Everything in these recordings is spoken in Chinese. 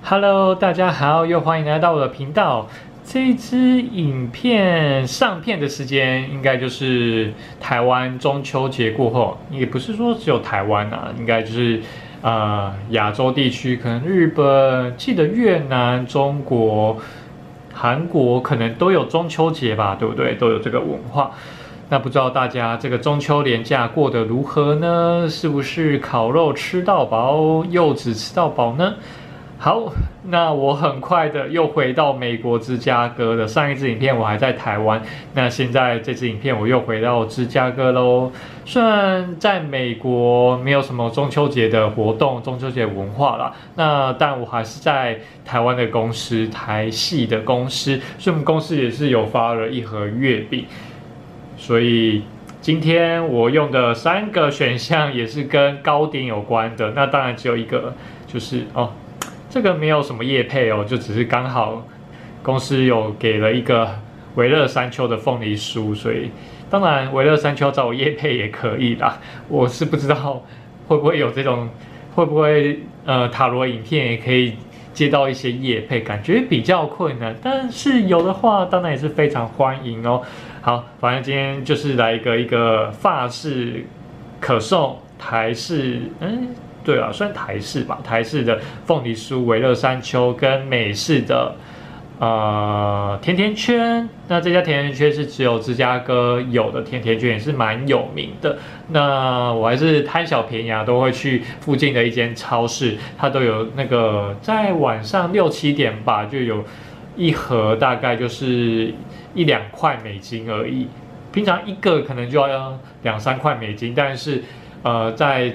Hello，大家好，又欢迎来到我的频道。这支影片上片的时间，应该就是台湾中秋节过后，也不是说只有台湾啊，应该就是亚洲地区，可能日本、记得越南、中国、韩国可能都有中秋节吧，对不对？都有这个文化。那不知道大家这个中秋连假过得如何呢？是不是烤肉吃到饱，柚子吃到饱呢？好，那我很快的又回到美国芝加哥的。上一支影片我还在台湾，那现在这支影片我又回到芝加哥喽。虽然在美国没有什么中秋节的活动、中秋节文化啦，但我还是在台湾的公司，台系的公司，所以我们公司也是有发了一盒月饼。所以今天我用的3个选项也是跟糕点有关的，那当然只有一个，就是这个没有什么业配哦，就只是刚好公司有给了一个维乐山丘的凤梨酥，所以当然维乐山丘找我业配也可以啦。我是不知道会不会有这种，会不会塔罗影片也可以接到一些业配，感觉比较困难，但是有的话当然也是非常欢迎哦。好，反正今天就是来一个法式可颂台式，对啊，算台式吧，台式的凤梨酥、维乐山丘跟美式的甜甜圈。那这家甜甜圈是只有芝加哥有的甜甜圈，也是蛮有名的。那我还是贪小便宜啊，都会去附近的一间超市，它都有那个在晚上6、7点吧，就有一盒，大概就是1、2块美金而已。平常一个可能就要2、3块美金，但是在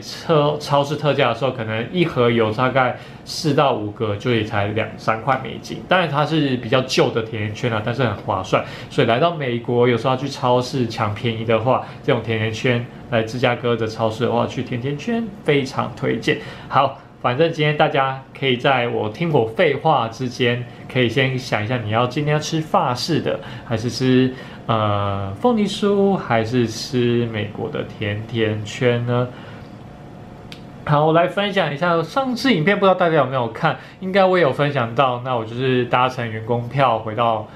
超市特价的时候，可能一盒有大概4到5个，就也才2、3块美金。当然它是比较旧的甜甜圈啊，但是很划算。所以来到美国，有时候要去超市抢便宜的话，这种甜甜圈来芝加哥的超市的话，去甜甜圈非常推荐。好，反正今天大家可以在我听我废话之间，可以先想一下，你要今天要吃法式的，还是吃凤梨酥，还是吃美国的甜甜圈呢？好，我来分享一下上次影片，不知道大家有没有看？应该我也有分享到。那我就是搭乘员工票回到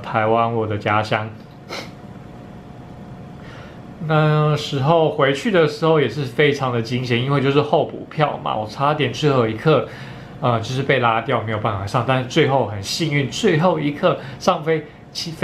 台湾我的家乡。那时候回去的时候也是非常的惊险，因为就是候补票嘛，我差点最后一刻，就是被拉掉，没有办法上。但是最后很幸运，最后一刻上飞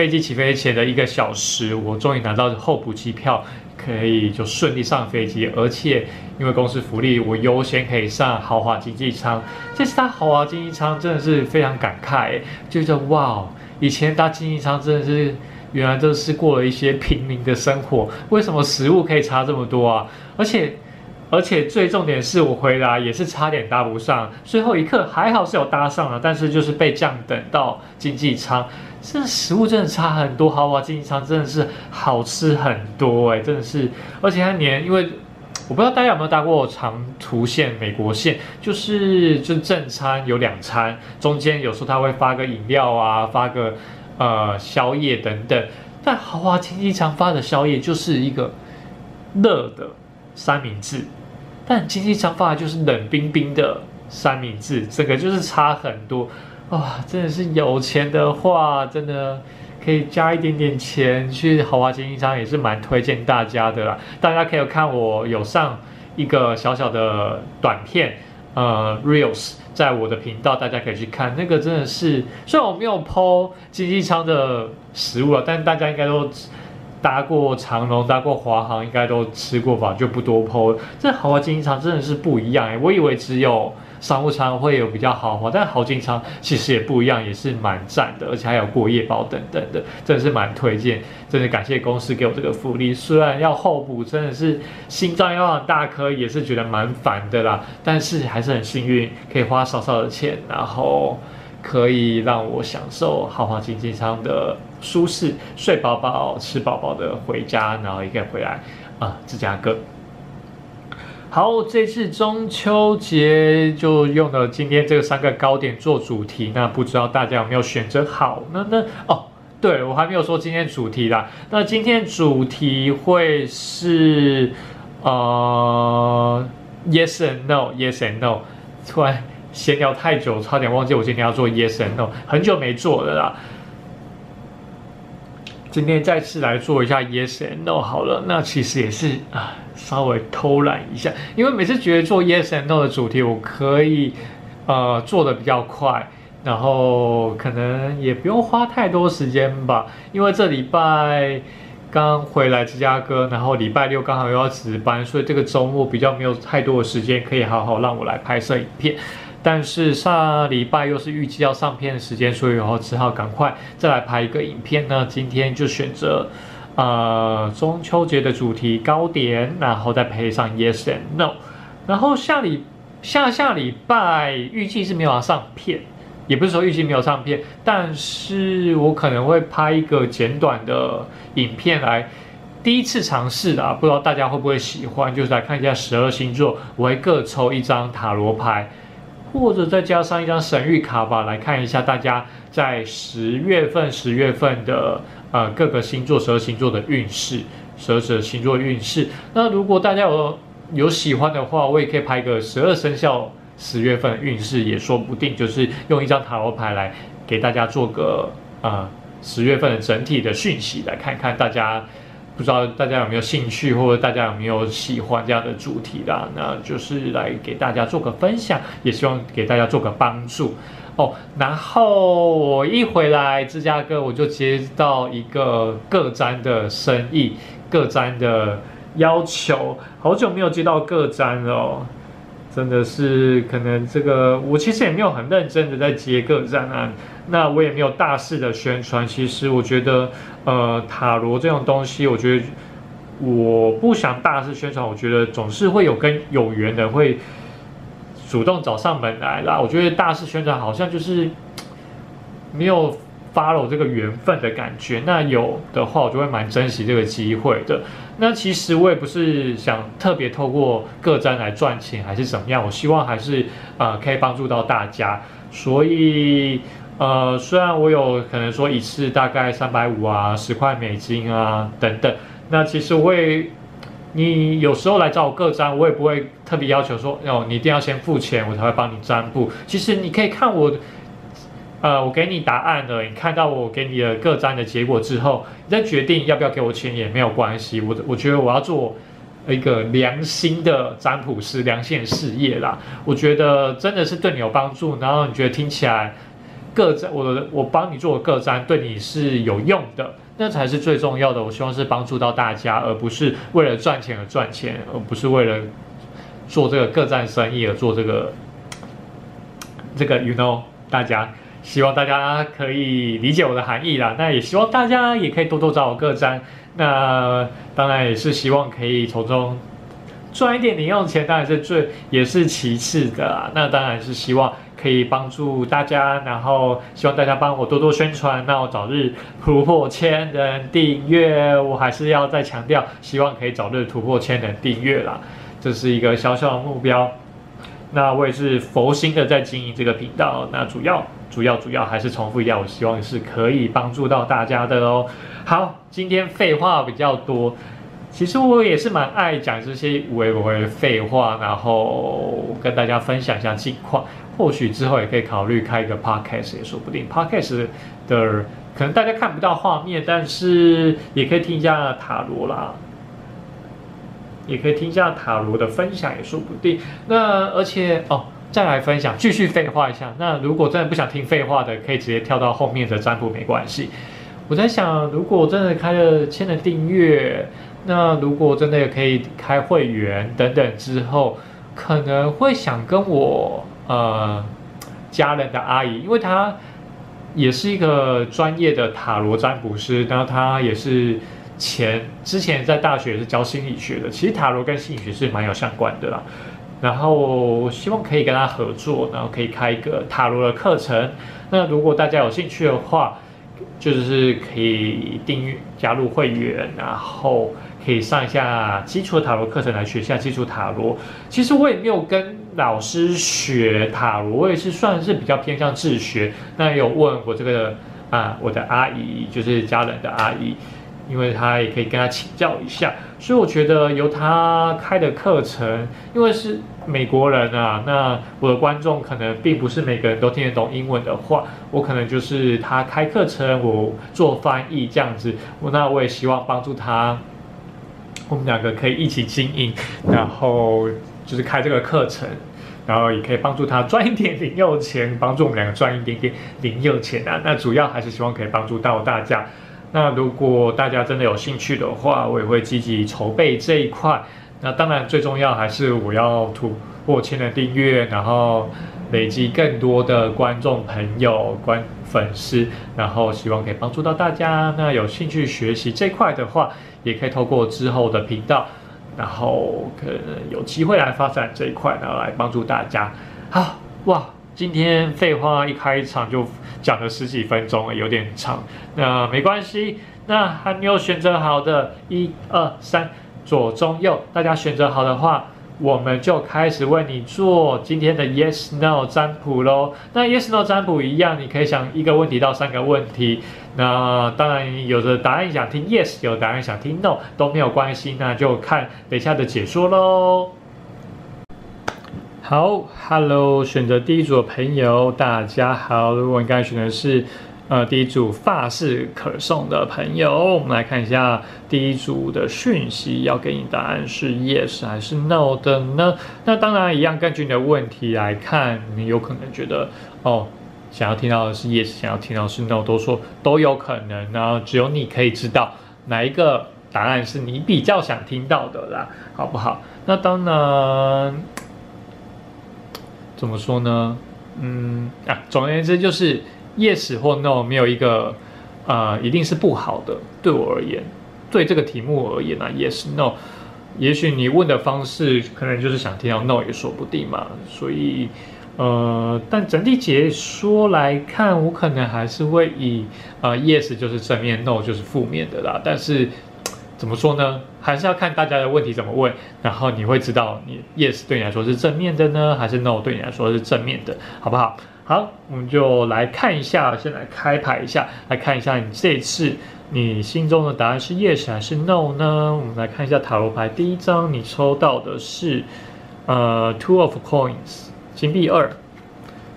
机起飞前的1个小时，我终于拿到候补机票，可以就顺利上飞机。而且因为公司福利，我优先可以上豪华经济舱。这次搭豪华经济舱真的是非常感慨，就觉得哇，以前搭经济舱真的是。原来都是过了一些平民的生活，为什么食物可以差这么多啊？而且最重点是我回来也是差点搭不上，最后一刻还好是有搭上了，但是就是被降等到经济舱。这食物真的差很多，豪华经济舱真的是好吃很多真的是，而且因为我不知道大家有没有搭过长途线、美国线，就是正餐有2餐，中间有时候他会发个饮料啊，发个宵夜等等，但豪华经济舱发的宵夜就是一个热的三明治，但经济舱发的就是冷冰冰的三明治，整个就是差很多哇！真的是有钱的话，真的可以加一点点钱去豪华经济舱，也是蛮推荐大家的啦。大家可以看我有上一个小小的短片，Reels。在我的频道，大家可以去看，那个真的是，虽然我没有 po 经济舱的食物但大家应该都搭过长荣、搭过华航，应该都吃过吧，就不多 po。这豪华经济舱真的是不一样我以为只有商务舱会有比较豪华，但豪经舱其实也不一样，也是蛮赞的，而且还有过夜包等等的，真的是蛮推荐。真的感谢公司给我这个福利，虽然要候补，真的是心脏要很大颗，也是觉得蛮烦的啦，但是还是很幸运，可以花少少的钱，然后可以让我享受豪华经济舱的舒适，睡饱饱、吃饱饱的回家，然后也可以回来芝加哥。好，这次中秋节就用了今天这3个糕点做主题，那不知道大家有没有选择好呢？对，我还没有说今天主题啦。那今天主题会是yes and no， yes and no。突然闲聊太久，差点忘记我今天要做 Yes and No， 很久没做了啦。今天再次来做一下 Yes and No 好了，那其实也是稍微偷懒一下，因为每次觉得做 Yes and No 的主题，我可以做的比较快，然后可能也不用花太多时间吧，因为这礼拜刚回来芝加哥，然后礼拜六刚好又要值班，所以这个周末比较没有太多的时间可以好好让我来拍摄影片。但是上礼拜又是预计要上片的时间，所以我只好赶快再来拍一个影片呢。今天就选择中秋节的主题糕点，然后再配上 Yes and No。然后下礼拜预计是没有要上片，也不是说预计没有上片，但是我可能会拍一个简短的影片来第一次尝试啦，不知道大家会不会喜欢，就是来看一下12星座，我会各抽一张塔罗牌。或者再加上一张神谕卡吧，来看一下大家在10月份的各个星座12星座的运势，12星座运势。那如果大家有喜欢的话，我也可以拍个12生肖10月份的运势，也说不定。就是用一张塔罗牌来给大家做个10月份的整体的讯息，来看看大家。不知道大家有没有兴趣，或者大家有没有喜欢这样的主题啦？那就是来给大家做个分享，也希望给大家做个帮助哦。然后我一回来芝加哥，我就接到一个个占的生意，个占的要求，好久没有接到个占了哦。真的是可能这个，我其实也没有很认真的在接个占啊，那我也没有大肆的宣传。其实我觉得，塔罗这种东西，我觉得我不想大肆宣传，我觉得总是会有跟有缘的会主动找上门来啦。我觉得大肆宣传好像就是没有follow这个缘分的感觉。那有的话，我就会蛮珍惜这个机会的。那其实我也不是想特别透过个占来赚钱，还是怎么样。我希望还是可以帮助到大家。所以虽然我有可能说一次大概350啊、10块美金啊等等，那其实你有时候来找我个占，我也不会特别要求说你一定要先付钱，我才会帮你占卜。其实你可以看我给你答案了，你看到我给你的个占的结果之后，你再决定要不要给我钱也没有关系。我觉得我要做一个良心的占卜师，良心的事业啦。我觉得真的是对你有帮助，然后你觉得听起来个占我帮你做的个占对你是有用的，那才是最重要的。我希望是帮助到大家，而不是为了赚钱而赚钱，而不是为了做这个个占生意而做这个 you know 大家。希望大家可以理解我的含义啦，那也希望大家也可以多多找我个占，那当然也是希望可以从中赚一点零用钱，当然也是其次的啦。那当然是希望可以帮助大家，然后希望大家帮我多多宣传，那我早日突破1000人订阅。我还是要再强调，希望可以早日突破1000人订阅啦，这是一个小小的目标。那我也是佛心的在经营这个频道，那主要还是重复一下，我希望是可以帮助到大家的哦。好，今天废话比较多，其实我也是蛮爱讲这些无谓的废话，然后跟大家分享一下近况。或许之后也可以考虑开一个 podcast， 也说不定。podcast 的可能大家看不到画面，但是也可以听一下塔罗啦。也可以听一下塔罗的分享，也说不定。那而且再来分享，继续废话一下。那如果真的不想听废话的，可以直接跳到后面的占卜，没关系。我在想，如果真的开了1000人订阅，那如果真的也可以开会员等等之后，可能会想跟我家人的阿姨，因为她也是一个专业的塔罗占卜师，然后她也是。之前在大学也是教心理学的，其实塔罗跟心理学是蛮有相关的啦。然后希望可以跟他合作，然后可以开一个塔罗的课程。那如果大家有兴趣的话，就是可以订阅加入会员，然后可以上一下基础的塔罗课程来学一下基础塔罗。其实我也没有跟老师学塔罗，我也是算是比较偏向自学。那有问我这个我的阿姨，就是家人的阿姨。因为他也可以跟他请教一下。所以我觉得由他开的课程，因为是美国人啊，那我的观众可能并不是每个人都听得懂英文的话，我可能就是他开课程，我做翻译这样子。那我也希望帮助他，我们两个可以一起经营，然后就是开这个课程。然后也可以帮助他赚一点零用钱，帮助我们两个赚一点点零用钱啊。那主要还是希望可以帮助到大家。那如果大家真的有兴趣的话，我也会积极筹备这一块。那当然最重要还是我要突破1000人订阅，然后累积更多的观众朋友、粉丝，然后希望可以帮助到大家。那有兴趣学习这块的话，也可以透过之后的频道。然后可能有机会来发展这一块，然后来帮助大家。好哇，今天废话一开场就讲了10几分钟，有点长。那没关系，那还没有选择好的，1、2、3，左中右，大家选择好的话，我们就开始为你做今天的 Yes No 占卜咯。那 Yes No 占卜一样，你可以想1个问题到3个问题。那当然，有的答案想听 yes， 有的答案想听 no， 都没有关系，那就看等一下的解说咯。好 ，Hello， 选择第一组的朋友，大家好。如果你刚才选的是第一组法式可颂的朋友，我们来看一下第一组的讯息，要给你答案是 yes 还是 no 的呢？那当然一样，根据你的问题来看，你有可能觉得哦。想要听到的是 yes， 想要听到的是 no， 都有可能，然后只有你可以知道哪一个答案是你比较想听到的啦，好不好？那当然，怎么说呢？总而言之就是 yes 或 no 没有一个一定是不好的。对我而言，对这个题目而言yes no， 也许你问的方式可能就是想听到 no 也说不定嘛，所以。但整体解说来看，我可能还是会以yes 就是正面 ，no 就是负面的啦。但是怎么说呢？还是要看大家的问题怎么问，然后你会知道你 yes 对你来说是正面的呢，还是 no 对你来说是正面的，好不好？好，我们就来看一下，先来开牌一下，来看一下你这次你心中的答案是 yes 还是 no 呢？我们来看一下塔罗牌，第一张你抽到的是Two of Coins。金币2，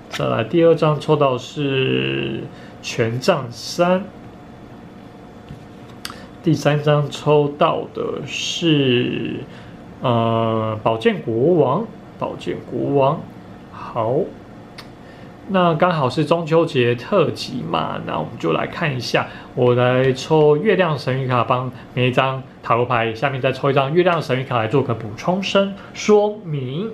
再来第2张抽到是权杖3，第3张抽到的是宝剑国王，好，那刚好是中秋节特辑嘛，那我们就来看一下，我来抽月亮神谕卡，帮每一张塔罗牌下面再抽一张月亮神谕卡来做个补充说明。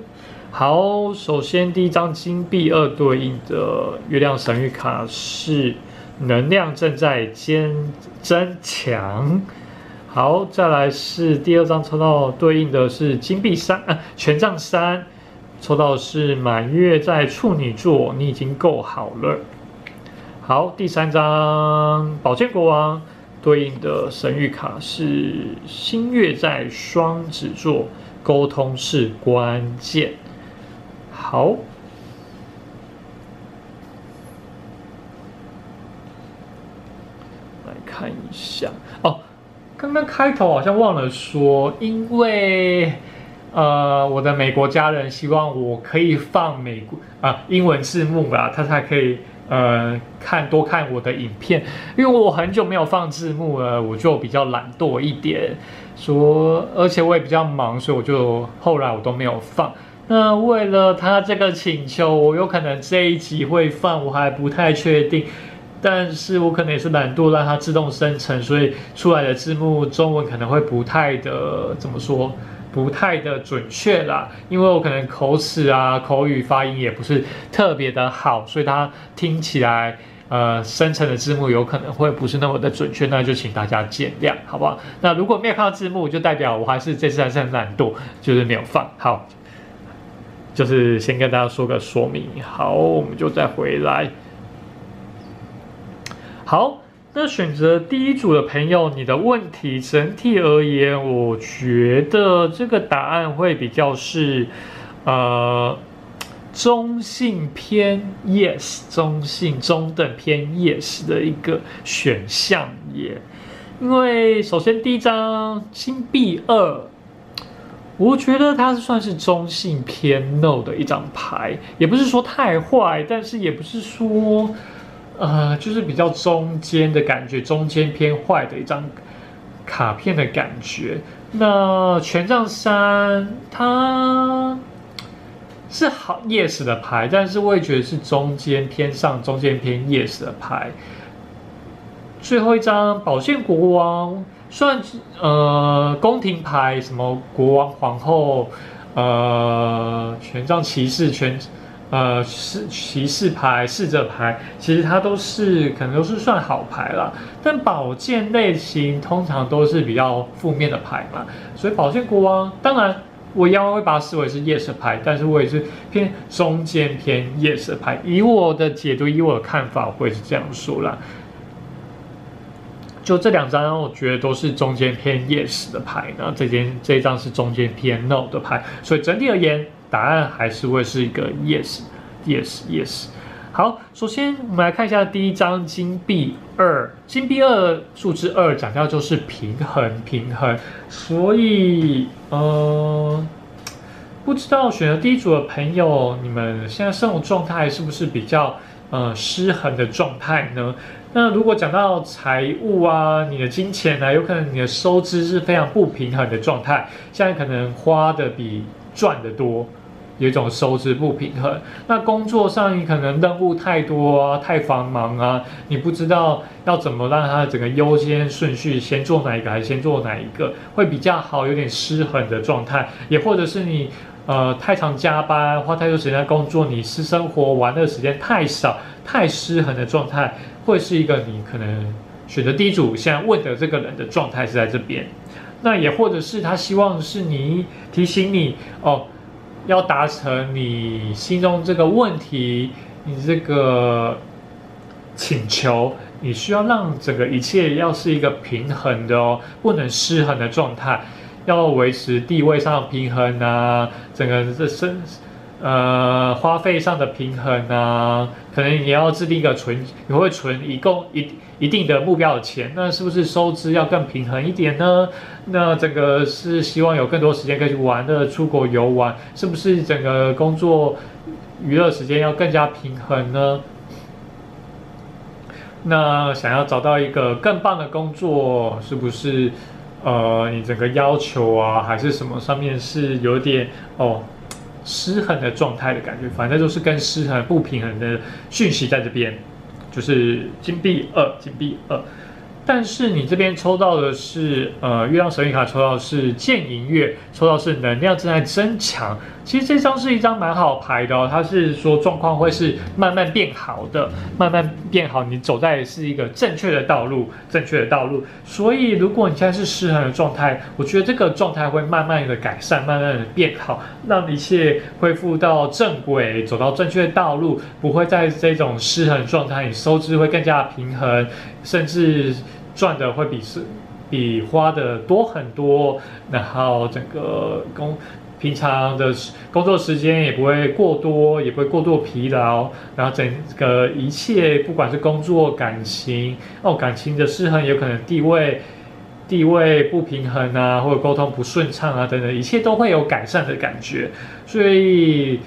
好，首先第一张金币2对应的月亮神谕卡是能量正在增强。好，再来是第2张抽到对应的是金币权杖3，抽到是满月在处女座，你已经够好了。好，第3张宝剑国王对应的神谕卡是新月在双子座，沟通是关键。好，来看一下哦。刚刚开头好像忘了说，因为我的美国家人希望我可以放英文字幕啦，他才可以多看我的影片。因为我很久没有放字幕了，我就比较懒惰一点，而且我也比较忙，所以后来我都没有放。那为了他这个请求，我有可能这一集会放，我还不太确定。但是我可能也是懒惰让它自动生成，所以出来的字幕中文可能会不太的准确啦。因为我可能口齿口语发音也不是特别的好，所以它听起来生成的字幕有可能会不是那么的准确，那就请大家见谅，好不好？那如果没有看到字幕，就代表我这次还是很懒惰，就是没有放好。就是先跟大家说个说明，好，我们就再回来。好，那选择第一组的朋友，你的问题整体而言，我觉得这个答案会比较是，中性偏 yes， 中等偏 yes 的一个选项耶。因为首先第一张金币2，我觉得它算是中性偏 no 的一张牌，也不是说太坏，但是也不是说就是比较中间的感觉，中间偏坏的一张卡片的感觉。那权杖3，它是好 yes 的牌，但是我也觉得是中间偏上、中间偏 yes 的牌。最后一张宝剑国王，虽然宫廷牌，什么国王、皇后，权杖骑士、骑士牌、侍者牌，其实它可能都是算好牌啦。但宝剑类型通常都是比较负面的牌嘛，所以宝剑国王当然。我一样会把它视为是 yes 牌，但是我也是偏中间偏 yes 牌。以我的解读，以我的看法，我会是这样说啦。就这2张，我觉得都是中间偏 yes 的牌，然后这一张是中间偏 no 的牌，所以整体而言，答案还是会是一个 yes。好，首先我们来看一下第一张金币2，金币2数字2讲到就是平衡，所以不知道选择第一组的朋友，你们现在生活状态是不是比较失衡的状态呢？那如果讲到财务啊，你的金钱啊，有可能你的收支是非常不平衡的状态，现在可能花的比赚的多。有一种收支不平衡，那工作上你可能任务太多啊，太繁忙啊，你不知道要怎么让它整个优先顺序先做哪一个还是先做哪一个会比较好，有点失衡的状态，也或者是你太常加班，花太多时间在工作，你私生活玩乐时间太少，太失衡的状态，会是一个你可能选择第一组现在问的这个人的状态是在这边，那也或者是他希望是你提醒你要达成你心中这个问题，你这个请求，你需要让整个一切要是一个平衡的不能失衡的状态，要维持地位上的平衡啊，整个花费上的平衡啊，可能你要制定一个你会存一定的目标的钱，那是不是收支要更平衡一点呢？那整个是希望有更多时间可以去玩乐、出国游玩，是不是整个工作娱乐时间要更加平衡呢？那想要找到一个更棒的工作，是不是你整个要求啊，还是什么上面是有点失衡的状态的感觉？反正就是跟失衡不平衡的讯息在这边。就是金币2，但是你这边抽到的是月亮神谕卡，抽到的是剑银月，抽到是能量正在增强。其实这张是一张蛮好牌的它是说状况会是慢慢变好的，慢慢变好，你走在是一个正确的道路。所以如果你现在是失衡的状态，我觉得这个状态会慢慢的改善，慢慢的变好，让一切恢复到正轨，走到正确的道路，不会在这种失衡状态，你收支会更加平衡，甚至赚的会比花的多很多，然后整个平常的工作时间也不会过多，也不会过度疲劳，然后整个一切不管是工作、感情的失衡，有可能地位不平衡啊，或者沟通不顺畅啊等等，一切都会有改善的感觉。所以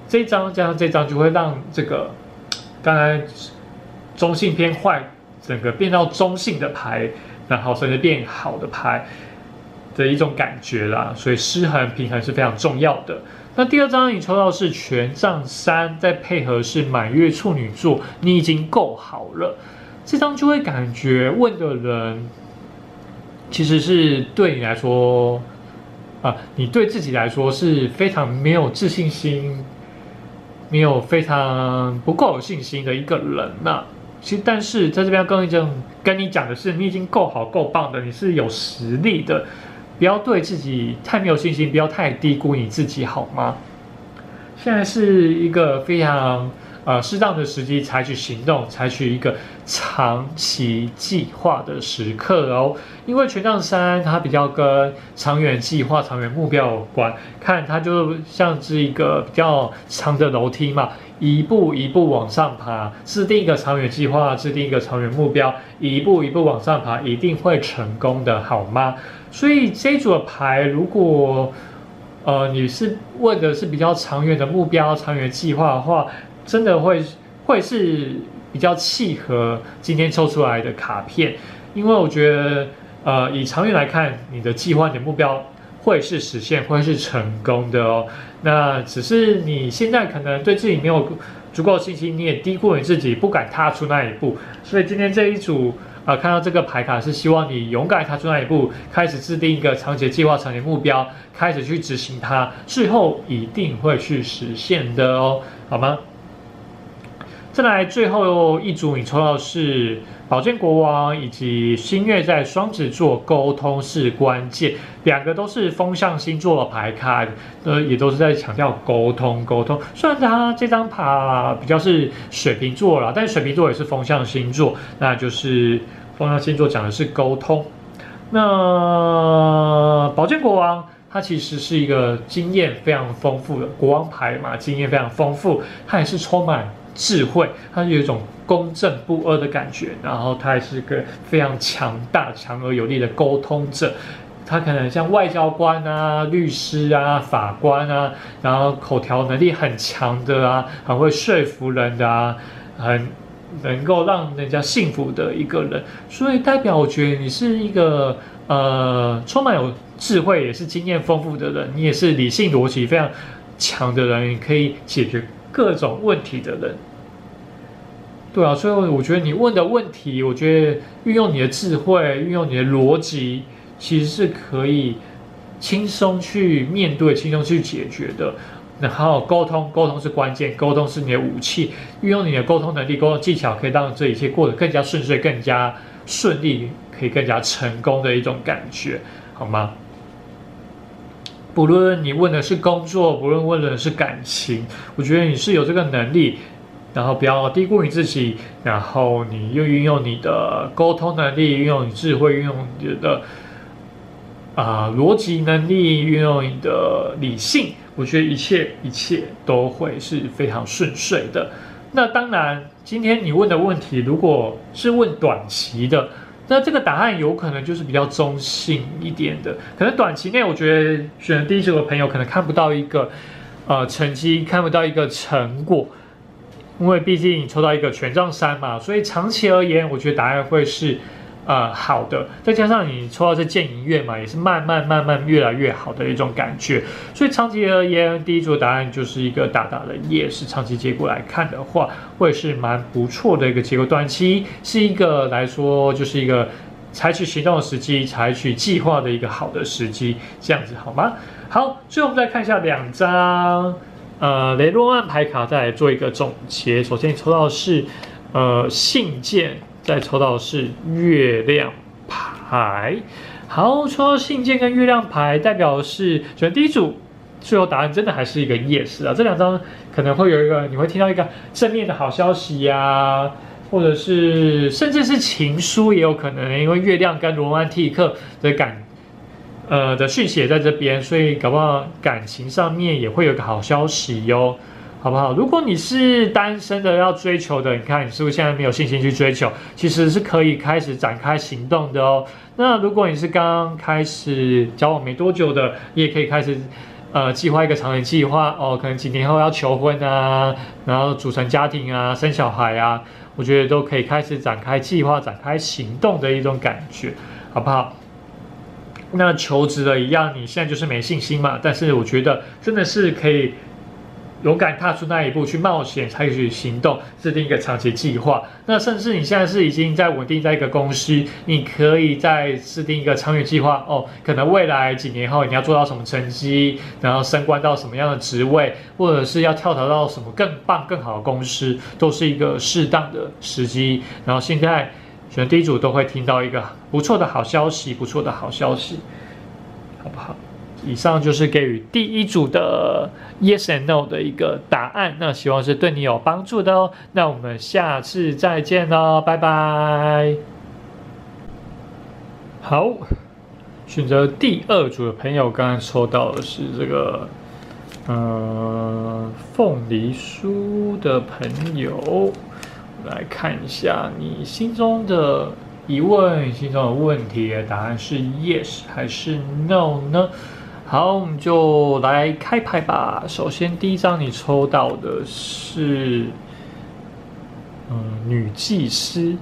这张加上这张就会让这个刚才中性偏坏，整个变到中性的牌，然后甚至变好的牌的一种感觉啦，所以失衡平衡是非常重要的。那第2张你抽到是权杖3，再配合是满月处女座，你已经够好了。这张就会感觉问的人其实是对你来说你对自己来说是非常没有自信心，没有非常不够有信心的一个人呐。其实，但是在这边跟你讲的是，你已经够好、够棒的，你是有实力的。不要对自己太没有信心，不要太低估你自己，好吗？现在是一个非常适当的时机，采取行动，采取一个长期计划的时刻哦。因为权杖三它比较跟长远计划、长远目标有关，看它就像是一个比较长的楼梯嘛，一步一步往上爬，制定一个长远计划，制定一个长远目标，一步一步往上爬，一定会成功的，好吗？所以这一组的牌，如果你是问的是比较长远的目标、长远计划的话，真的会是比较契合今天抽出来的卡片，因为我觉得以长远来看，你的计划、你的目标会是实现，会是成功的哦。那只是你现在可能对自己没有足够信心，你也低估你自己，不敢踏出那一步。所以今天这一组看到这个牌卡是希望你勇敢踏出那一步，开始制定一个长期计划、长期目标，开始去执行它，最后一定会去实现的哦，好吗？再来最后一组，你抽到的是宝剑国王以及新月在双子座，沟通是关键，两个都是风象星座的牌卡，也都是在强调沟通。虽然它这张牌比较是水瓶座啦，但是水瓶座也是风象星座，那就是风象星座讲的是沟通。那宝剑国王它其实是一个经验非常丰富的国王牌嘛，经验非常丰富，它也是充满智慧，它有一种公正不阿的感觉，然后他也是个非常强大、强而有力的沟通者。他可能像外交官啊、律师啊、法官啊，然后口条能力很强的啊，很会说服人的啊，很能够让人家信服的一个人。所以代表我觉得你是一个充满有智慧，也是经验丰富的人，你也是理性逻辑非常强的人，你可以解决各种问题的人。对啊，所以我觉得你问的问题，我觉得运用你的智慧，运用你的逻辑，其实是可以轻松去面对、轻松去解决的。然后沟通是关键，沟通是你的武器，运用你的沟通能力、沟通技巧，可以让这一切过得更加顺遂、更加顺利，可以更加成功的一种感觉，好吗？不论你问的是工作，不论问的是感情，我觉得你是有这个能力。然后不要低估你自己，然后你又运用你的沟通能力，运用你智慧，运用你的逻辑能力，运用你的理性，我觉得一切都会是非常顺遂的。那当然，今天你问的问题如果是问短期的，那这个答案有可能就是比较中性一点的，可能短期内我觉得选第一组的朋友可能看不到一个成绩，看不到一个成果。因为毕竟你抽到一个权杖三嘛，所以长期而言，我觉得答案会是好的。再加上你抽到这剑银月嘛，也是慢慢越来越好的一种感觉。所以长期而言，第一组的答案就是一个大大的夜，是长期结果来看的话，会是蛮不错的一个结果。短期是一个来说，就是一个采取行动的时机，采取计划的一个好的时机，这样子好吗？好，最后我们再看一下两张。雷诺曼牌卡再来做一个总结。首先抽到的是信件，再抽到的是月亮牌。好，抽到信件跟月亮牌，代表的是选第一组，最后答案真的还是一个 yes 啊。这两张可能会有一个，你会听到一个正面的好消息呀，或者是甚至是情书也有可能，因为月亮跟罗曼蒂克的讯息也在这边，所以搞不好感情上面也会有个好消息哟，好不好？如果你是单身的要追求的，你看你是不是现在没有信心去追求？其实是可以开始展开行动的哦。那如果你是刚开始交往没多久的，你也可以开始计划一个长远计划哦，可能几年后要求婚啊，然后组成家庭啊，生小孩啊，我觉得都可以开始展开计划、展开行动的一种感觉，好不好？那求职的一样，你现在就是没信心嘛？但是我觉得真的是可以勇敢踏出那一步，去冒险，采取行动，制定一个长期计划。那甚至你现在是已经在稳定在一个公司，你可以再制定一个长远计划哦。可能未来几年后你要做到什么成绩，然后升官到什么样的职位，或者是要跳槽到什么更棒、更好的公司，都是一个适当的时机。然后现在。选第一组都会听到一个不错的好消息，好不好？以上就是给予第一组的 Yes and No 的一个答案，那希望是对你有帮助的哦。那我们下次再见喽，拜拜。好，选择第2组的朋友，刚刚抽到的是这个凤梨酥的朋友，来看一下你心中的疑问、心中的问题的答案是 yes 还是 no 呢？好，我们就来开牌吧。首先，第一张你抽到的是女祭司，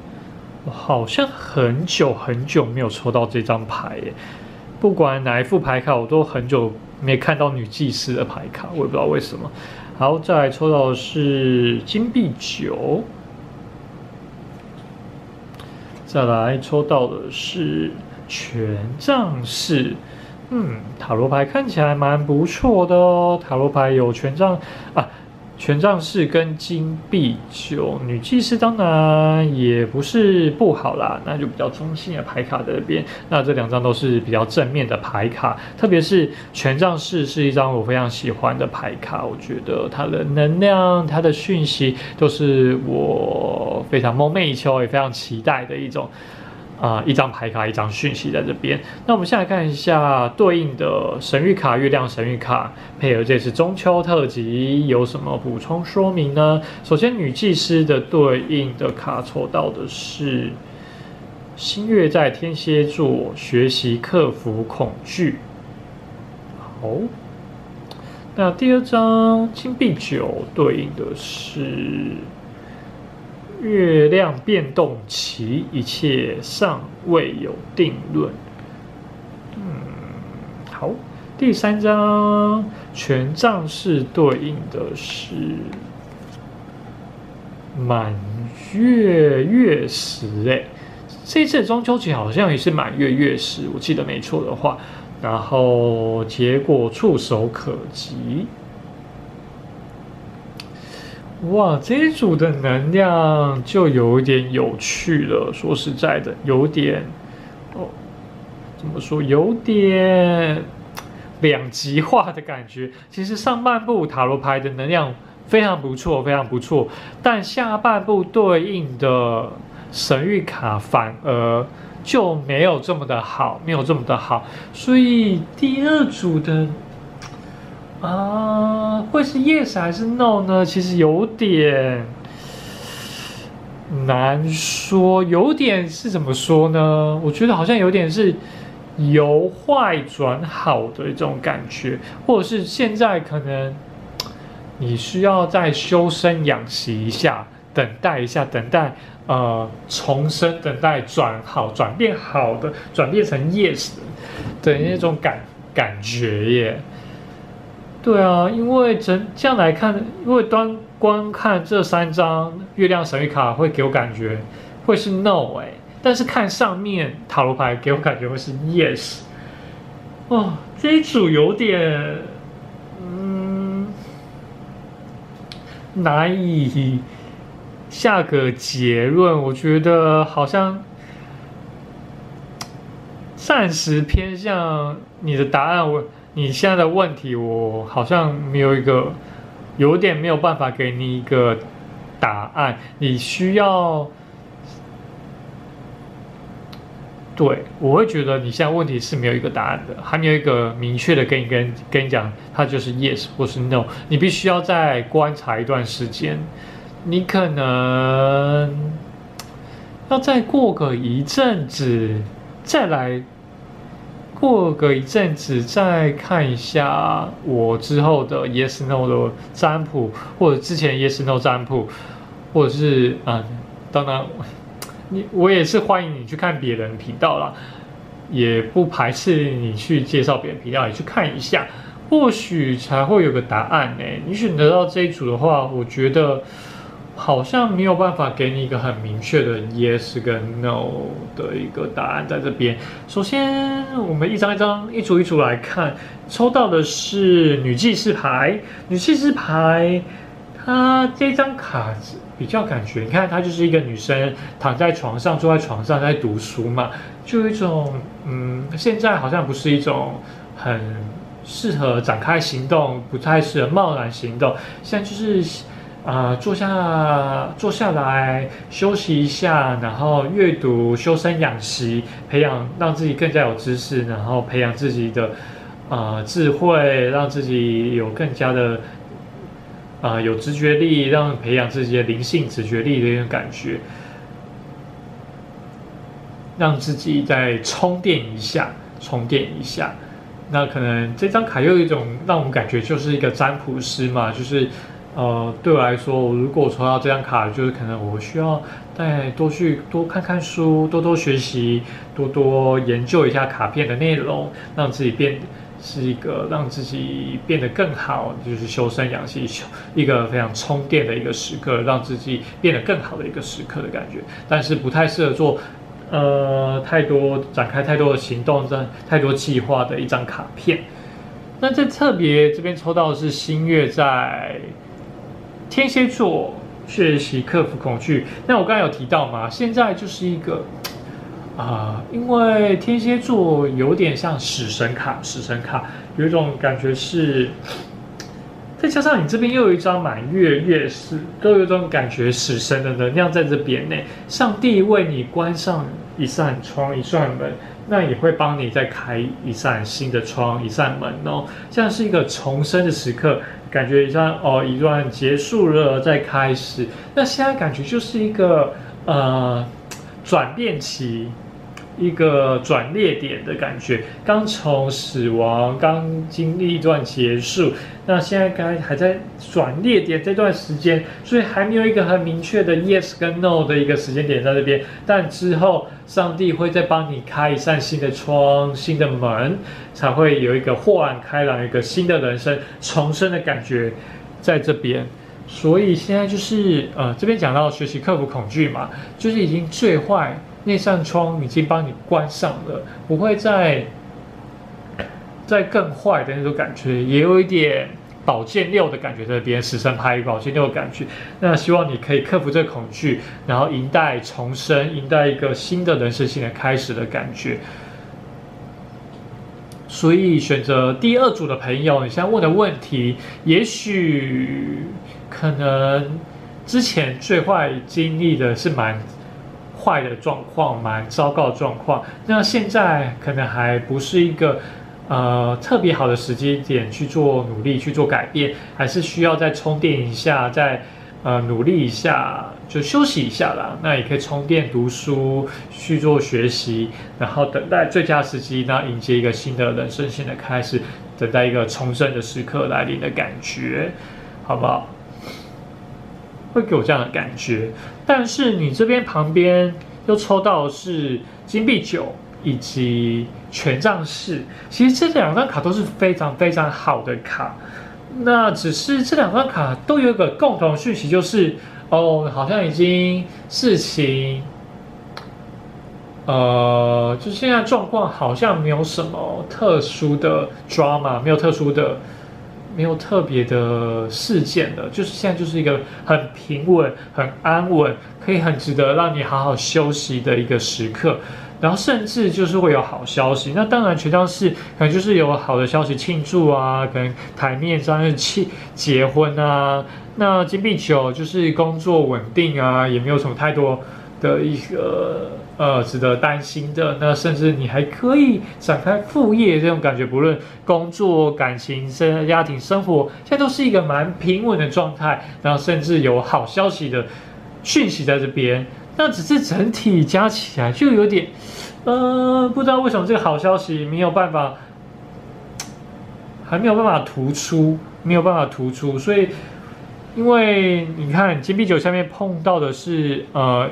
我好像很久没有抽到这张牌耶。不管哪一副牌卡，我都很久没看到女祭司的牌卡，我也不知道为什么。好，再来抽到的是金币9。再来抽到的是权杖4，塔罗牌看起来蛮不错的哦。塔罗牌有权杖4跟金币9，女祭司当然也不是不好啦，那就比较中性的牌卡在这边。那这2张都是比较正面的牌卡，特别是权杖4是一张我非常喜欢的牌卡，我觉得它的能量、它的讯息都是我非常梦寐以求，也非常期待的一张牌卡，一张讯息在这边。那我们现在看一下对应的神谕卡、月亮神谕卡，配合这次中秋特辑有什么补充说明呢？首先，女祭司的对应的卡抽到的是新月在天蝎座，学习克服恐惧。好，那第2张金币9对应的是月亮变动期，一切尚未有定论。好，第3张权杖4对应的是满月食，这次的中秋节好像也是满月食，我记得没错的话。然后结果触手可及。哇，这一组的能量就有一点有趣了。说实在的，有点怎么说？有点两极化的感觉。其实上半部塔罗牌的能量非常不错，非常不错，但下半部对应的神谕卡反而就没有这么的好，没有这么的好。所以第2组的。会是 yes 还是 no 呢？其实有点难说，有点是怎么说呢？我觉得好像有点是由坏转好的这种感觉，或者是现在可能你需要再修身养息一下，等待一下，等待重生，等待转变好的，转变成 yes 的那种感觉耶。对啊，因为这样来看，因为光看这3张月亮神谕卡会给我感觉会是 no 但是看上面塔罗牌给我感觉会是 yes。这一组有点难以下个结论，我觉得好像暂时偏向你的答案。你现在的问题，我好像没有有点没有办法给你一个答案。你需要，对，我会觉得你现在问题是没有一个答案的，还没有一个明确的跟你讲，它就是 yes 或是 no。你必须要再观察一段时间，你可能要再过个一阵子再来。过个一阵子再看一下我之后的 Yes No 的占卜，或者之前 Yes No 占卜，或者是当然我也是欢迎你去看别人频道啦，也不排斥你去介绍别人频道，也去看一下，或许才会有个答案呢。你选择到这一组的话，我觉得好像没有办法给你一个很明确的 yes 跟 no 的一个答案在这边。首先，我们一张一张、一组一组来看，抽到的是女祭司牌。女祭司牌，它这张卡比较感觉，你看，她就是一个女生躺在床上、坐在床上在读书嘛，就有一种现在好像不是一种很适合展开行动，不太适合贸然行动。现在就是坐下来休息一下，然后阅读、修身养习，培养让自己更加有知识，然后培养自己的智慧，让自己有更加的有直觉力，让培养自己的灵性直觉力的一种感觉，让自己再充电一下。那可能这张卡又有一种让我们感觉就是一个占卜师嘛，就是对我来说，如果我抽到这张卡，就是可能我需要再多看看书，多学习，多研究一下卡片的内容，让自己让自己变得更好，就是修身养性，一个非常充电的一个时刻，让自己变得更好的一个时刻的感觉，但是不太适合做展开太多的行动，太多计划的一张卡片。那特别这边抽到的是新月在天蝎座学习克服恐惧。那我刚才有提到嘛，现在就是一个因为天蝎座有点像死神卡，有一种感觉是。再加上你这边又有一张满月月食，都有一种感觉死神的能量在这边呢。上帝为你关上一扇窗、一扇门，那也会帮你再开一扇新的窗、一扇门哦。这样是一个重生的时刻，感觉像一段结束了再开始。那现在感觉就是一个转变期。一个转捩点的感觉，刚从死亡，刚经历一段结束，那现在还在转捩点这段时间，所以还没有一个很明确的 yes 跟 no 的一个时间点在这边，但之后上帝会再帮你开一扇新的窗、新的门，才会有一个豁然开朗、一个新的人生重生的感觉在这边。所以现在就是这边讲到学习克服恐惧嘛，就是已经最坏。那扇窗已经帮你关上了，不会再更坏的那种感觉，也有一点宝剑六的感觉在这边，死神牌宝剑六的感觉。那希望你可以克服这个恐惧，然后迎待重生，迎待一个新的人生新的开始的感觉。所以选择第二组的朋友，你现在问的问题，也许可能之前最坏经历的是蛮坏的状况，蛮糟糕的状况。那现在可能还不是一个特别好的时机点去做努力，去做改变，还是需要再充电一下，再努力一下，就休息一下啦。那也可以充电读书，去做学习，然后等待最佳时机，然后迎接一个新的人生新的开始，等待一个重生的时刻来临的感觉，好不好？会给我这样的感觉。但是你这边旁边又抽到的是金币九以及权杖四，其实这两张卡都是非常非常好的卡。那只是这两张卡都有一个共同讯息，就是好像已经事情，就现在状况好像没有什么特殊的 drama， 没有特别的事件了，就是现在就是一个很平稳、很安稳，可以很值得让你好好休息的一个时刻。然后甚至就是会有好消息，那当然权杖四可能就是有好的消息庆祝啊，可能台面上是结婚啊。那金币九就是工作稳定啊，也没有什么太多的一个值得担心的。那甚至你还可以展开副业这种感觉，不论工作、感情、家庭生活，现在都是一个蛮平稳的状态。然后甚至有好消息的讯息在这边。那只是整体加起来就有点，不知道为什么这个好消息还没有办法突出，所以因为你看金币九下面碰到的是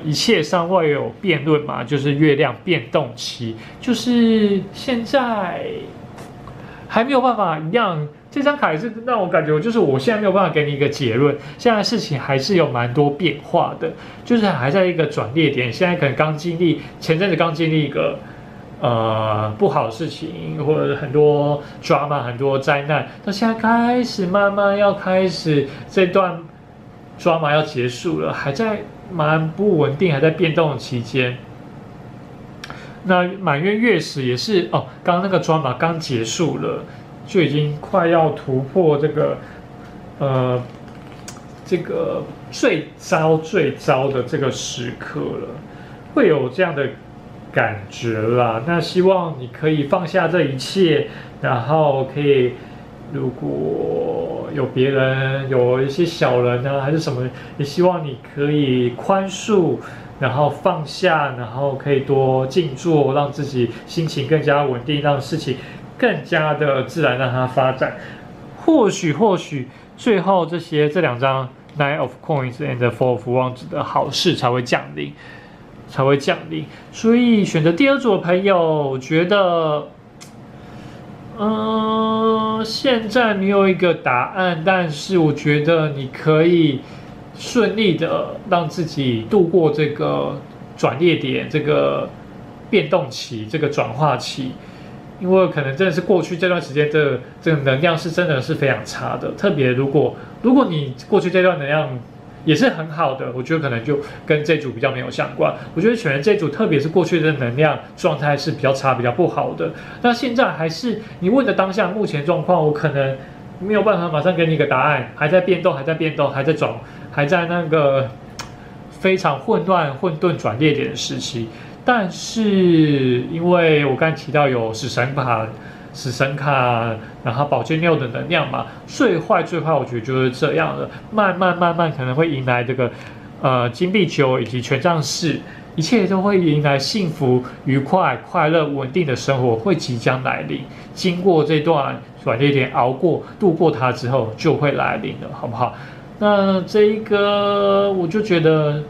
一切尚未有辩论嘛，就是月亮变动期，就是现在还没有办法一样。这张卡也是让我感觉，就是我现在没有办法给你一个结论，现在事情还是有蛮多变化的，就是还在一个转捩点。现在可能前阵子刚经历一个不好的事情，或者很多 drama 很多灾难，到现在慢慢要开始这段 drama 要结束了，还在蛮不稳定，还在变动的期间。那满月月食也是刚刚那个 drama 刚结束了。就已经快要突破这个最糟的这个时刻了，会有这样的感觉啦。那希望你可以放下这一切，然后可以，如果有别人有一些小人呢，还是什么，也希望你可以宽恕，然后放下，然后可以多静坐，让自己心情更加稳定，让事情更加的自然让它发展。或许最后这两张 Nine of Coins and Four of Wands 的好事才会降临。所以选择第二组的朋友，我觉得，现在没有一个答案，但是我觉得你可以顺利的让自己度过这个转捩点、这个变动期、这个转化期。因为可能真的是过去这段时间的这个能量是真的是非常差的，特别如果你过去这段能量也是很好的，我觉得可能就跟这组比较没有相关。我觉得选的这组，特别是过去的能量状态是比较差、比较不好的。那现在还是你问的当下目前状况，我可能没有办法马上给你一个答案，还在变动，还在那个非常混沌转捩点的时期。但是，因为我刚才提到有死神卡，然后宝剑六的能量嘛，最坏，我觉得就是这样了。慢慢可能会迎来这个金币九以及权杖四，一切都会迎来幸福、愉快、快乐、稳定的生活会即将来临。经过这段转捩点度过它之后，就会来临了，好不好？那这一个我就觉得。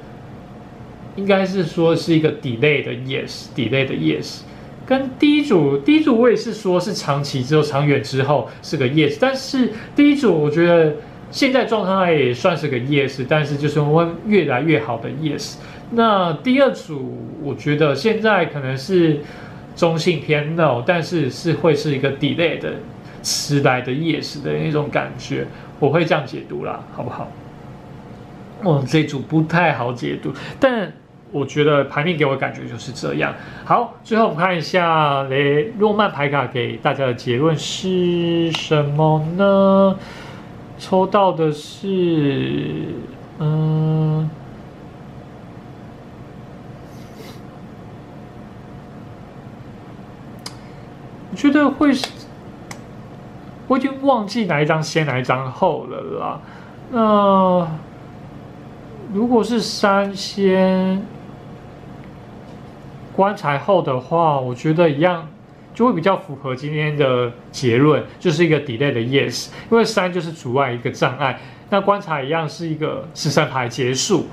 应该是说是一个 delay 的 yes， 跟第一组我也是说是长远之后是个 yes， 但是第一组我觉得现在状态也算是个 yes， 但是就是会越来越好的 yes。那第二组我觉得现在可能是中性偏 no， 但是会是一个 delay 的迟来的 yes 的那种感觉，我会这样解读啦，好不好？这一组不太好解读，但我觉得牌面给我的感觉就是这样。好，最后我们看一下诺曼牌卡给大家的结论是什么呢？抽到的是，我觉得会是，我已经忘记哪一张先哪一张后了啦。那如果是三先。观察后的话，我觉得一样就会比较符合今天的结论，就是一个 delay 的 yes， 因为3就是阻碍一个障碍，那观察一样是一个死神牌结束，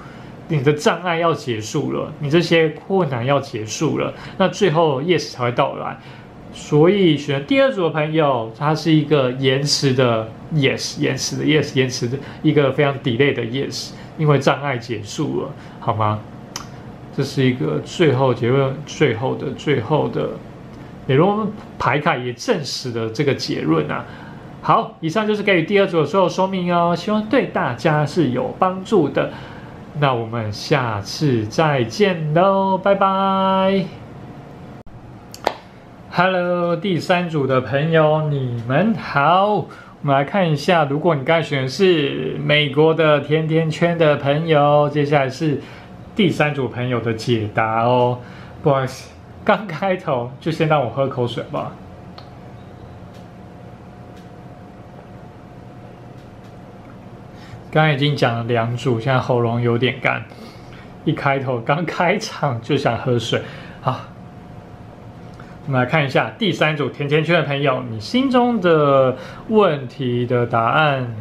你的障碍要结束了，你这些困难要结束了，那最后 yes 才会到来。所以选第二组的朋友，它是一个延迟的 yes， 延迟的一个非常 delay 的 yes， 因为障碍结束了，好吗？这是一个最后结论，最后的，也用牌卡也证实了这个结论啊。好，以上就是给予第二组的所有说明哦，希望对大家是有帮助的。那我们下次再见喽，拜拜。Hello， 第三组的朋友，你们好。我们来看一下，如果你刚才选的是美国的甜甜圈的朋友，接下来是。第三组朋友的解答哦，不好意思，刚开头就先让我喝口水吧。刚刚已经讲了2组，现在喉咙有点干，刚开场就想喝水。好，我们来看一下第三组甜甜圈的朋友，你心中的问题的答案。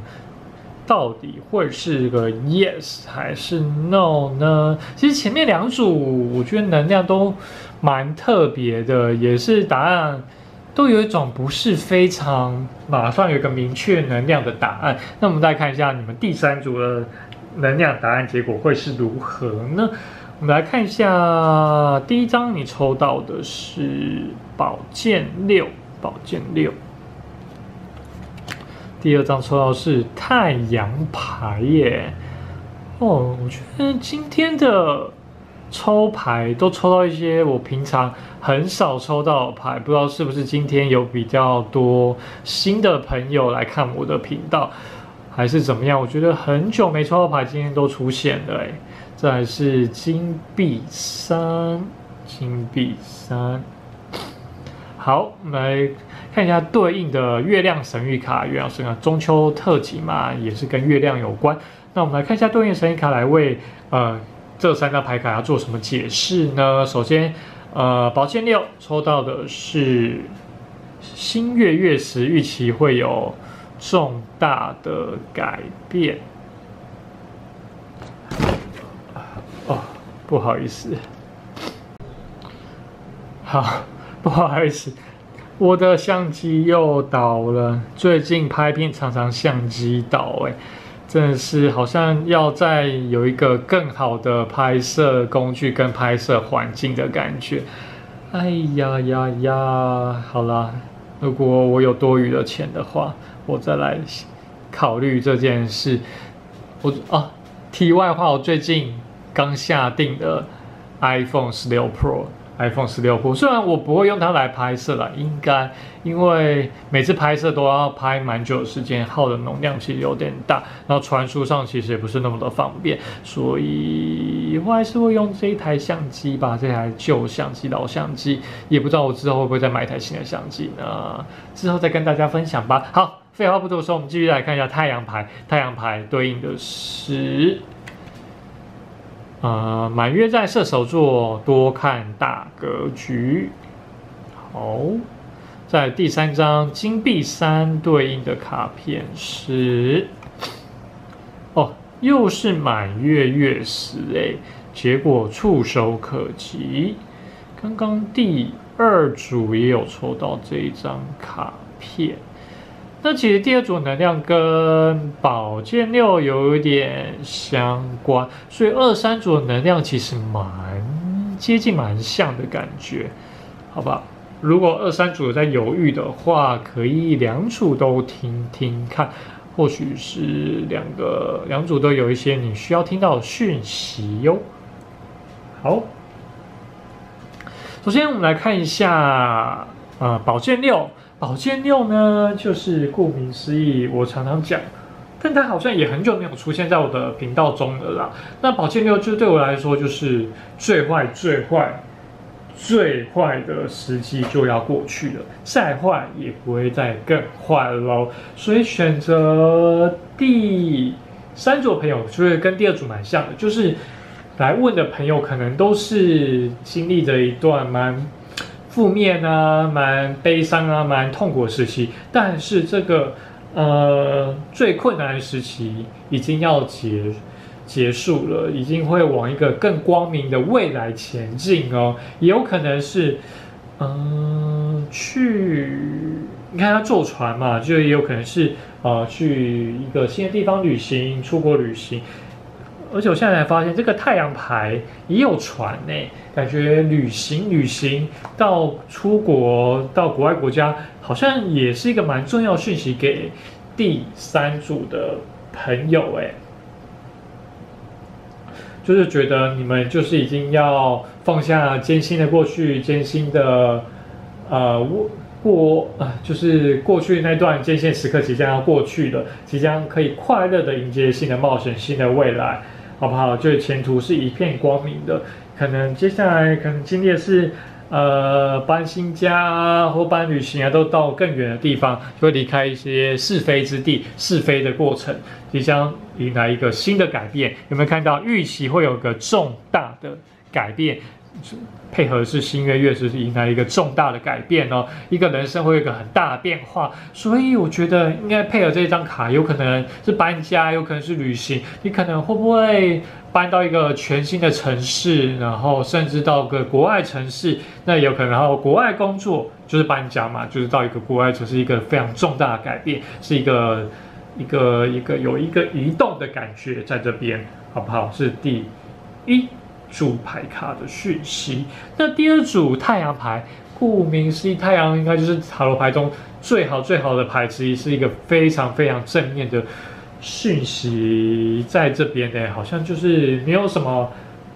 到底会是个 yes 还是 no 呢？其实前面2组我觉得能量都蛮特别的，也是答案都有一种不是非常马上有一个明确能量的答案。那我们再看一下你们第三组的能量答案结果会是如何呢？我们来看一下第一张你抽到的是宝剑六。第二张抽到是太阳牌耶，我觉得今天的抽牌都抽到一些我平常很少抽到的牌，不知道是不是今天有比较多新的朋友来看我的频道，还是怎么样？我觉得很久没抽到牌，今天都出现了哎。再来是金币3，金币3。好，我们来看一下对应的月亮神谕卡。月亮神谕卡中秋特辑嘛，也是跟月亮有关。那我们来看一下对应神谕卡，来为这3张牌卡要做什么解释呢？首先，宝剑6抽到的是新月月时预期会有重大的改变。哦，不好意思，好。不好意思，我的相机又倒了。最近拍片常常相机倒，真的是好像要再有一个更好的拍摄工具跟拍摄环境的感觉。哎呀呀呀，好啦，如果我有多余的钱的话，我再来考虑这件事。题外话，我最近刚下定的 iPhone 16 Pro。iPhone 16 Pro， 虽然我不会用它来拍摄啦，因为每次拍摄都要拍蛮久的时间，耗的容量其实有点大，然后传输上其实也不是那么的方便，所以我还是会用这一台相机吧，这台旧相机、老相机，也不知道我之后会不会再买一台新的相机呢？之后再跟大家分享吧。好，废话不多说，我们继续来看一下太阳牌。太阳牌对应的是。满月在射手座，多看大格局。好，在第3张金币3对应的卡片是，又是满月月时结果触手可及。刚刚第2组也有抽到这一张卡片。那其实第2组能量跟宝剑6有一点相关，所以2、3组的能量其实蛮接近、蛮像的感觉，好吧？如果2、3组在犹豫的话，可以2组都听听看，或许是两组都有一些你需要听到的讯息哟。好，首先我们来看一下宝剑6。宝剑6呢，就是顾名思义，我常常讲，但它好像也很久没有出现在我的频道中了啦。那宝剑6就对我来说，就是最坏的时机就要过去了，再坏也不会再更坏喽。所以选择第3组的朋友，就是跟第2组蛮像的，就是来问的朋友可能都是经历着一段蛮负面啊，蛮悲伤啊，蛮痛苦的时期，但是这个最困难的时期已经要结束了，已经会往一个更光明的未来前进哦。也有可能是你看他坐船嘛，就也有可能是去一个新的地方旅行，出国旅行。而且我现在才发现，这个太阳牌也有船呢，感觉旅行到出国到国外国家，好像也是一个蛮重要的讯息给第3组的朋友就是觉得你们就是已经要放下艰辛的过去，艰辛的就是过去那段艰辛时刻即将要过去了，即将可以快乐的迎接新的冒险、新的未来。好不好？就是前途是一片光明的。可能接下来经历的是，搬新家啊，或搬旅行啊，都到更远的地方，就会离开一些是非之地、是非的过程，即将迎来一个新的改变。有没有看到预期会有个重大的改变？配合是新月月时迎来一个重大的改变哦，一个人生会有一个很大的变化，所以我觉得应该配合这张卡，有可能是搬家，有可能是旅行，你可能会不会搬到一个全新的城市，然后甚至到个国外城市，那有可能然后国外工作，就是搬家嘛，就是到一个国外城市，一个非常重大的改变，是一个有一个移动的感觉在这边，好不好？是第1组牌卡的讯息。那第2组太阳牌，顾名思义，太阳应该就是塔罗牌中最好的牌之一，是一个非常正面的讯息。在这边呢，好像就是没有什么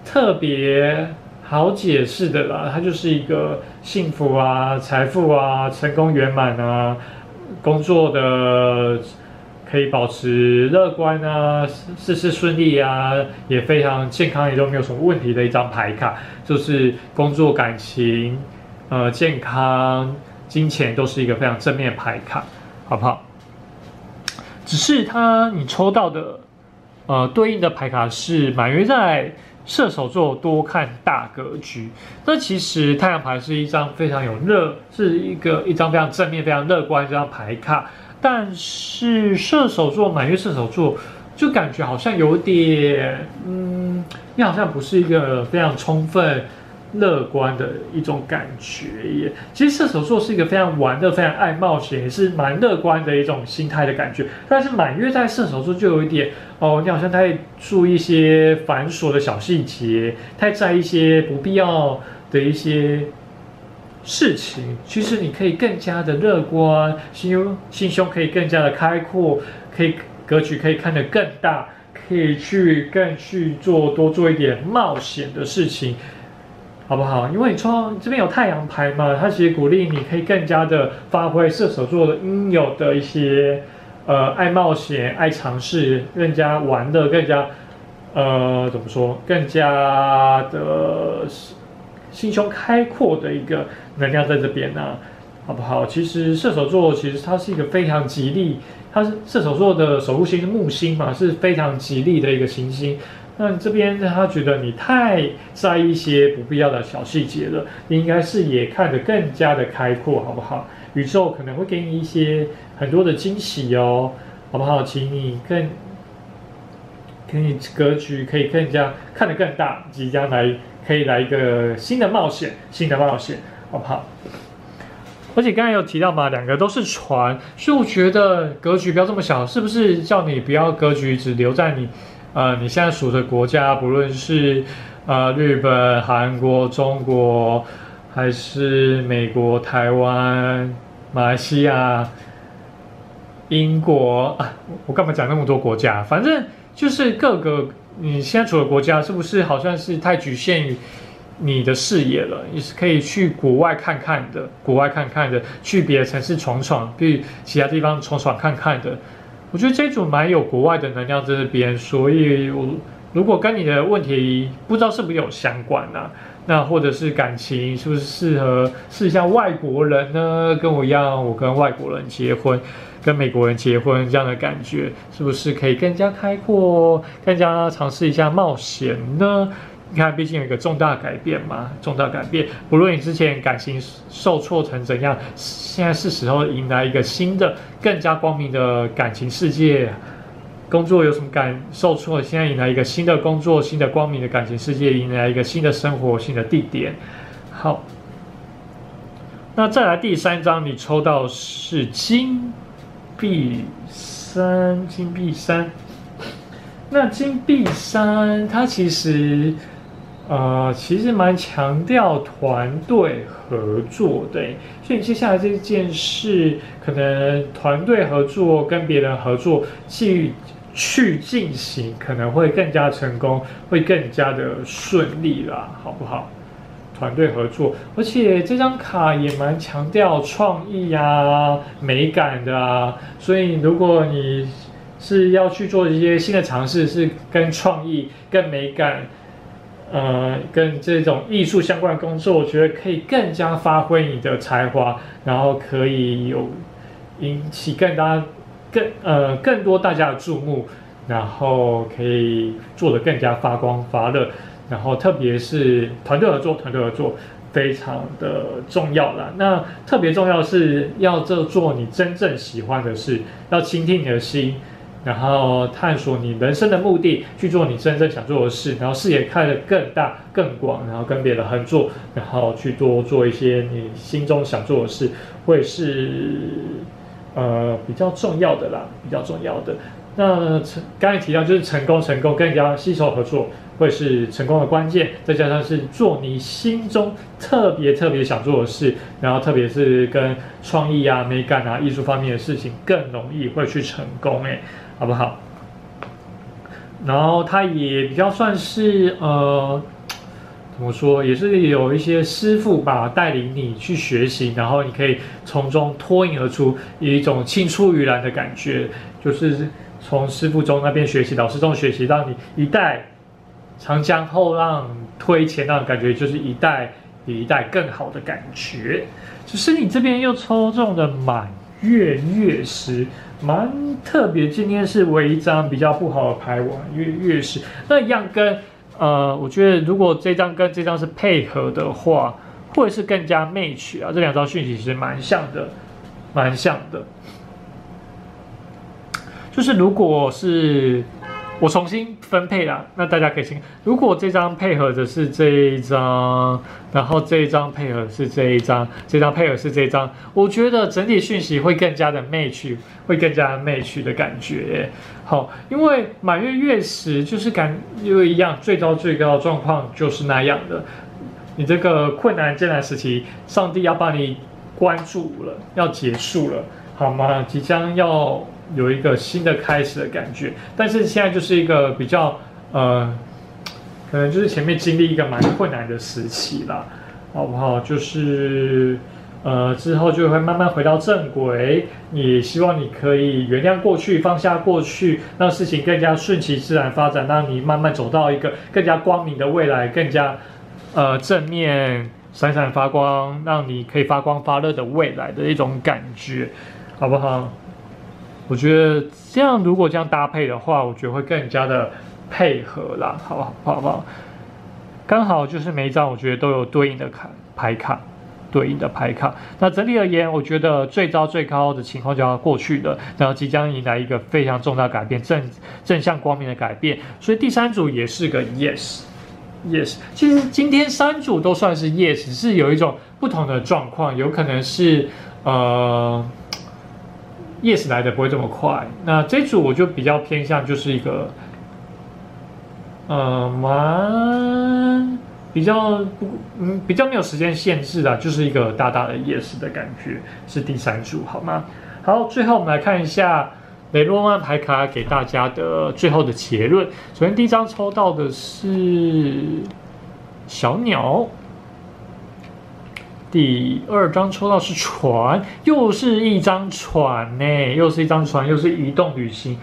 特别好解释的啦，它就是一个幸福啊、财富啊、成功圆满啊、工作的可以保持乐观啊、事事顺利啊，也非常健康，也都没有什么问题的一张牌卡，就是工作、感情、健康、金钱都是一个非常正面的牌卡，好不好？只是你抽到的对应的牌卡是满月在射手座多看大格局。那其实太阳牌是一张非常是一张非常正面、非常乐观的这张牌卡，但是满月射手座就感觉好像有点，你好像不是一个非常充分乐观的一种感觉耶。其实射手座是一个非常玩的、非常爱冒险，也是蛮乐观的一种心态的感觉。但是满月在射手座就有一点你好像太注意一些繁琐的小细节，太在意一些不必要的一些事情。其实你可以更加的乐观，心胸可以更加的开阔，格局可以看得更大，可以更去多做一点冒险的事情。好不好？因为你这边有太阳牌嘛，它其实鼓励你可以更加的发挥射手座的应有的一些爱冒险、爱尝试、更加玩的、更加怎么说？更加的心胸开阔的一个能量在这边呢、好不好？其实射手座它是一个非常吉利，它是射手座的守护星是木星嘛，是非常吉利的一个行星。那这边他觉得你太在意一些不必要的小细节了，你应该视野看得更加的开阔，好不好？宇宙可能会给你一些很多的惊喜哦，好不好？请你格局可以更加看得更大，即将可以来一个新的冒险，好不好？而且刚才有提到嘛，两个都是船，所以我觉得格局不要这么小，是不是叫你不要格局只留在你现在属的国家，不论是日本、韩国、中国，还是美国、台湾、马来西亚、英国啊，我干嘛讲那么多国家？反正就是各个你现在处的国家，是不是好像是太局限于你的视野了？你是可以去国外看看的，去别的城市闯闯，去其他地方闯闯看看的。我觉得这一组蛮有国外的能量在这边，所以如果跟你的问题不知道是不是有相关啊，那或者是感情是不是适合试一下外国人呢？跟我一样，我跟外国人结婚，跟美国人结婚这样的感觉，是不是可以更加开阔，更加尝试一下冒险呢？你看，毕竟有一个重大改变嘛，不论你之前感情受挫成怎样，现在是时候迎来一个新的、更加光明的感情世界。工作有什么受挫，现在迎来一个新的工作、新的光明的感情世界，迎来一个新的生活、新的地点。好，那再来第3张，你抽到是金币三。那金币三，它其实蛮强调团队合作的，所以接下来这件事，可能团队合作跟别人合作去进行，可能会更加成功，会更加的顺利啦，好不好？团队合作，而且这张卡也蛮强调创意啊、美感的啊，所以如果你是要去做一些新的尝试，是跟创意、跟美感。跟这种艺术相关的工作，我觉得可以更加发挥你的才华，然后可以引起更多大家的注目，然后可以做得更加发光发热，然后特别是团队合作非常的重要啦。那特别重要的是要做你真正喜欢的事，要倾听你的心。然后探索你人生的目的，去做你真正想做的事，然后视野看得更大更广，然后跟别人合作，然后去多做一些你心中想做的事，会是比较重要的啦，那刚才提到就是成功更加携手合作，会是成功的关键。再加上是做你心中特别想做的事，然后特别是跟创意啊、美感啊、艺术方面的事情，更容易会去成功好不好？然后它也比较算是怎么说，也是有一些师傅吧带领你去学习，然后你可以从中脱颖而出，有一种青出于蓝的感觉，就是从师傅中那边学习，老师中学习，让你一代长江后浪推前浪，感觉就是一代比一代更好的感觉。只是你这边又抽中的满月月食，蛮特别。今天是唯一一张比较不好的牌，月食，那一样跟。我觉得如果这张跟这张是配合的话，会是更加 match 啊。这两张讯息其实蛮像的，蛮像的。就是如果是我重新分配啦，那大家可以先。如果这张配合的是这一张，然后这一张配合是这一张，这张配合是这一张，我觉得整体讯息会更加的 match， 会更加 match 的感觉。好，因为满月月食就是又一样，最高的状况就是那样的。你这个困难艰难时期，上帝要把你关注了，要结束了，好吗？即将要有一个新的开始的感觉，但是现在就是一个比较可能就是前面经历一个蛮困难的时期啦，好不好？就是之后就会慢慢回到正轨，也希望你可以原谅过去，放下过去，让事情更加顺其自然发展，让你慢慢走到一个更加光明的未来，更加正面闪闪发光，让你可以发光发热的未来的一种感觉，好不好？我觉得这样如果这样搭配的话，我觉得会更加的配合啦，好不好？刚好就是每一张我觉得都有对应的牌卡。对应的牌卡，那整体而言，我觉得最高的情况就要过去了，然后即将迎来一个非常重大改变，正向光明的改变，所以第三组也是个 yes。其实今天三组都算是 yes， 只是有一种不同的状况，有可能是yes 来的不会这么快，那这组我就比较偏向就是一个比较没有时间限制的，就是一个大大的 yes 的感觉，是第三组，好吗？好，最后我们来看一下雷诺曼牌卡给大家的最后的结论。首先第一张抽到的是小鸟，第二张抽到是船，又是一张船呢，又是移动旅行。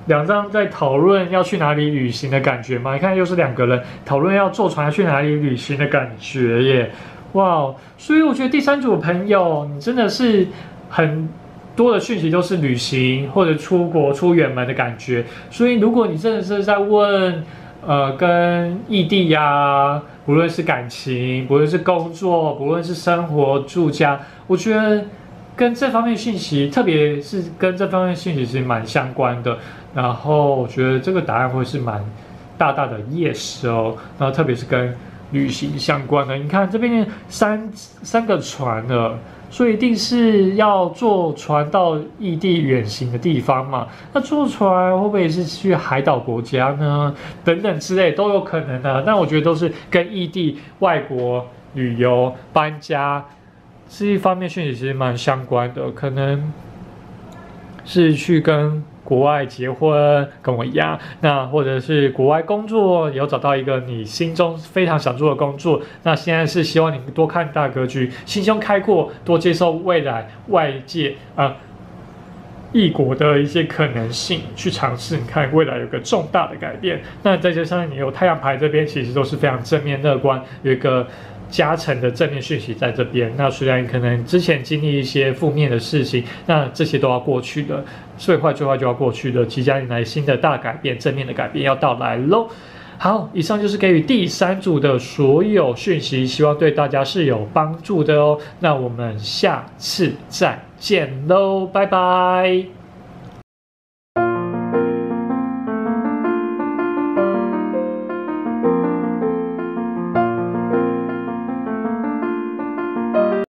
两张在讨论要去哪里旅行的感觉嘛？你看，又是两个人讨论要坐船要去哪里旅行的感觉耶！哇，所以我觉得第三组的朋友，你真的是很多的讯息都是旅行或者出国出远门的感觉。所以如果你真的是在问，跟异地呀，不论是感情，不论是工作，不论是生活住家，我觉得跟这方面讯息，特别是跟这方面讯息是蛮相关的。然后我觉得这个答案会是蛮大大的 yes 哦，然后特别是跟旅行相关的。你看这边三个船了，所以一定是要坐船到异地远行的地方嘛。那坐船会不会是去海岛国家呢？等等之类都有可能啊。那我觉得都是跟异地、外国旅游、搬家这一方面讯息其实蛮相关的，可能是去跟国外结婚，跟我一样，那或者是国外工作，有找到一个你心中非常想做的工作，那现在是希望你多看大格局，心胸开阔，多接受未来外界异国的一些可能性，去尝试，你看未来有个重大的改变。那再加上你有太阳牌这边，其实都是非常正面乐观，有一个加成的正面讯息在这边。那虽然可能之前经历一些负面的事情，那这些都要过去的，最坏就要过去的，即将迎来新的大改变，正面的改变要到来喽。好，以上就是给予第三组的所有讯息，希望对大家是有帮助的哦。那我们下次再见喽，拜拜。